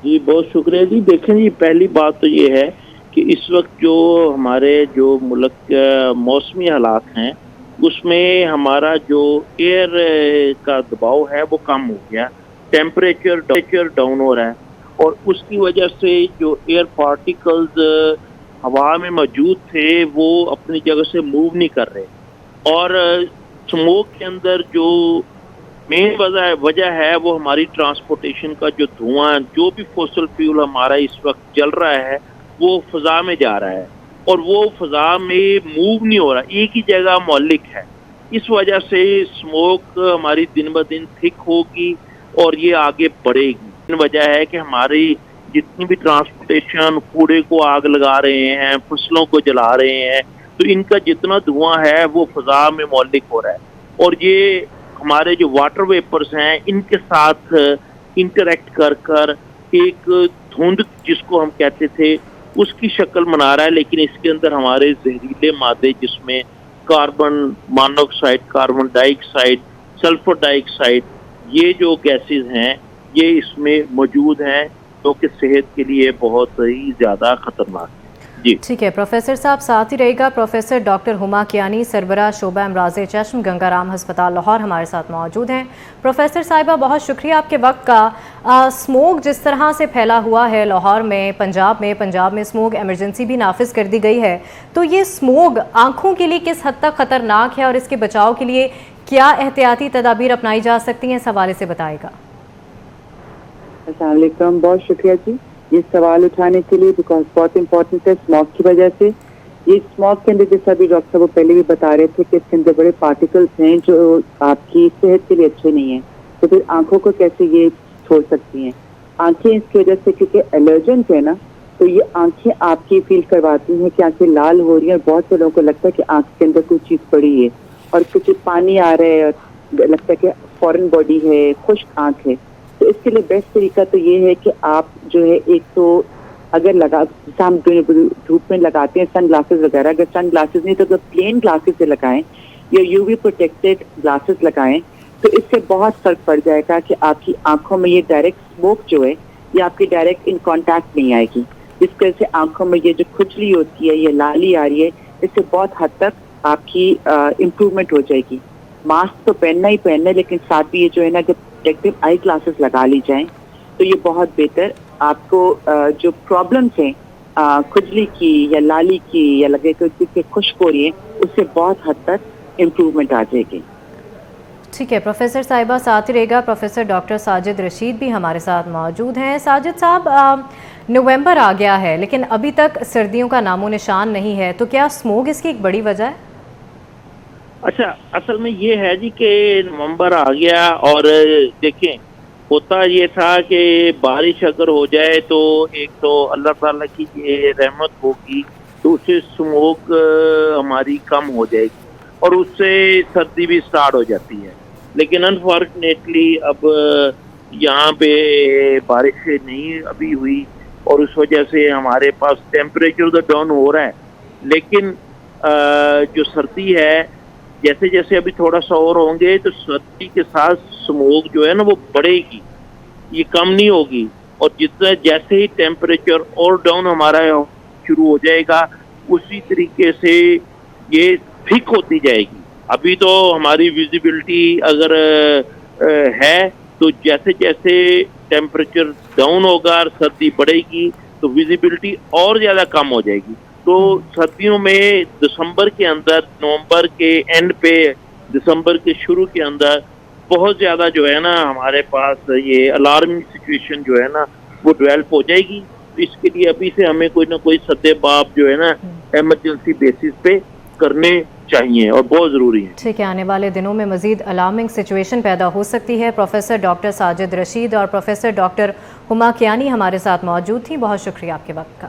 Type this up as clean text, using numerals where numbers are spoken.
جی بہت شکریہ جی. دیکھیں جی، پہلی بات تو یہ ہے کہ اس وقت جو ہمارے جو ملک کا موسمی حالات ہیں اس میں ہمارا جو ایئر کا دباؤ ہے وہ کم ہو گیا. ٹیمپریچر ڈاؤن ہو رہا ہے اور اس کی وجہ سے جو ایئر پارٹیکلز ہوا میں موجود تھے وہ اپنی جگہ سے موو نہیں کر رہے. اور اسموک کے اندر جو مین وجہ ہے وہ ہماری ٹرانسپورٹیشن کا جو دھواں، جو بھی فوسل فیول ہمارا اس وقت چل رہا ہے وہ فضا میں جا رہا ہے اور وہ فضا میں موو نہیں ہو رہا، ایک ہی جگہ معلق ہے. اس وجہ سے اسموک ہماری دن بہ دن تھک ہوگی اور یہ آگے بڑھے گی. وجہ ہے کہ ہماری جتنی بھی ٹرانسپورٹیشن کوڑے کو آگ لگا رہے ہیں، فصلوں کو جلا رہے ہیں، تو ان کا جتنا دھواں ہے وہ فضا میں معلق ہو رہا ہے اور یہ ہمارے جو واٹر ویپرز ہیں ان کے ساتھ انٹریکٹ کر کر ایک دھند جس کو ہم کہتے تھے اس کی شکل بنا رہا ہے. لیکن اس کے اندر ہمارے زہریلے مادے جس میں کاربن مونوکسائڈ، کاربن ڈائی آکسائڈ، سلفر ڈائی آکسائڈ، یہ جو گیسز ہیں یہ اس میں موجود ہیں جو کہ صحت کے لیے بہت ہی زیادہ خطرناک ہے. جی ٹھیک ہے پروفیسر صاحب، ساتھ ہی رہے گا پروفیسر ڈاکٹر ہما کیانی، سربراہ شعبہ امراض چشم، گنگا رام ہسپتال لاہور ہمارے ساتھ موجود ہیں. پروفیسر صاحبہ بہت شکریہ آپ کے وقت کا. اسموگ جس طرح سے پھیلا ہوا ہے لاہور میں، پنجاب میں اسموگ ایمرجنسی بھی نافذ کر دی گئی ہے، تو یہ اسموگ آنکھوں کے لیے کس حد تک خطرناک ہے اور اس کے بچاؤ کے لیے کیا احتیاطی تدابیر اپنائی جا سکتی ہیں، اس حوالے سے بتائے گا. السلام علیکم، بہت شکریہ جی یہ سوال اٹھانے کے لیے، بیکاز بہت امپورٹنٹ ہے. اسموک کی وجہ سے یہ اسموک کے اندر جیسا بھی ڈاکٹر صاحب پہلے بھی بتا رہے تھے کہ اس کے اندر بڑے پارٹیکلس ہیں جو آپ کی صحت کے لیے اچھے نہیں ہیں. تو پھر آنکھوں کو کیسے یہ چھوڑ سکتی ہیں؟ آنکھیں اس کی وجہ سے کیونکہ الرجنٹ ہے نا، تو یہ آنکھیں آپ کی فیل کرواتی ہیں کہ آنکھیں لال ہو رہی ہیں. اور بہت سے لوگوں کو لگتا ہے کہ آنکھ کے اندر کوئی چیز پڑی ہے اور کچھ پانی آ رہا ہے اور لگتا ہے کہ فورن باڈی ہے، خشک آنکھ ہے. تو اس کے لیے بیسٹ طریقہ تو یہ ہے کہ آپ جو ہے ایک تو اگر جیسے ہم دھوپ میں لگاتے ہیں سن گلاسز وغیرہ، اگر سن گلاسز نہیں تو اگر پلین گلاسز سے لگائیں یا یو وی پروٹیکٹیڈ گلاسز لگائیں تو اس سے بہت فرق پڑ جائے گا کہ آپ کی آنکھوں میں یہ ڈائریکٹ اسموک جو ہے یہ آپ کی ڈائریکٹ ان کانٹیکٹ نہیں آئے گی، جس کی وجہ سے آنکھوں میں یہ جو کھجلی ہوتی ہے، یہ لالی آ رہی ہے، اس سے بہت حد تک آپ کی امپروومنٹ ہو جائے گی. ماسک تو پہننا ہی پہننا ہے، لیکن ساتھ بھی یہ جو ہے نا جب پروٹیکٹیو آئی گلاسز لگا لی جائیں تو یہ بہت بہتر آپ کو جو پرابلمس ہیں کھجلی کی یا لالی کی یا لگے کہ خشک ہو رہی ہے اس سے بہت حد تک امپروومنٹ آ جائے گی. ٹھیک ہے پروفیسر صاحبہ، ساتھ ہی رہے گا پروفیسر ڈاکٹر ساجد رشید بھی ہمارے ساتھ موجود ہیں. ساجد صاحب، نومبر آ گیا ہے لیکن ابھی تک سردیوں کا نام و نشان نہیں ہے، تو کیا اسموگ اس کی ایک بڑی وجہ ہے؟ اچھا، اصل میں یہ ہے جی کہ نومبر آ گیا اور دیکھیں ہوتا یہ تھا کہ بارش اگر ہو جائے تو ایک تو اللہ تعالیٰ کی یہ رحمت ہوگی تو اس سے اسموگ ہماری کم ہو جائے گی اور اس سے سردی بھی سٹارٹ ہو جاتی ہے. لیکن انفارچونیٹلی اب یہاں پہ بارش نہیں ابھی ہوئی اور اس وجہ سے ہمارے پاس ٹیمپریچر تو ڈاؤن ہو رہا ہے، لیکن جو سردی ہے جیسے جیسے ابھی تھوڑا سا اور ہوں گے تو سردی کے ساتھ اسموگ جو ہے نا وہ بڑھے گی، یہ کم نہیں ہوگی. اور جیسے ہی ٹیمپریچر اور ڈاؤن ہمارا شروع ہو جائے گا اسی طریقے سے یہ تھک ہوتی جائے گی. ابھی تو ہماری ویزیبلٹی اگر ہے تو جیسے جیسے ٹیمپریچر ڈاؤن ہوگا اور سردی بڑھے گی تو ویزیبلٹی اور زیادہ کم ہو جائے گی. تو سردیوں میں دسمبر کے اندر، نومبر کے اینڈ پہ، دسمبر کے شروع کے اندر بہت زیادہ جو ہے نا ہمارے پاس یہ الارمنگ سچویشن جو ہے نا وہ ڈیولپ ہو جائے گی. تو اس کے لیے ابھی سے ہمیں کوئی نہ کوئی سدے باب جو ہے نا ایمرجنسی بیسس پہ کرنے چاہیے اور بہت ضروری ہے. ٹھیک ہے، آنے والے دنوں میں مزید الارمنگ سچویشن پیدا ہو سکتی ہے. پروفیسر ڈاکٹر ساجد رشید اور پروفیسر ڈاکٹر ہما کیانی ہمارے ساتھ موجود تھیں. بہت شکریہ آپ کے وقت کا.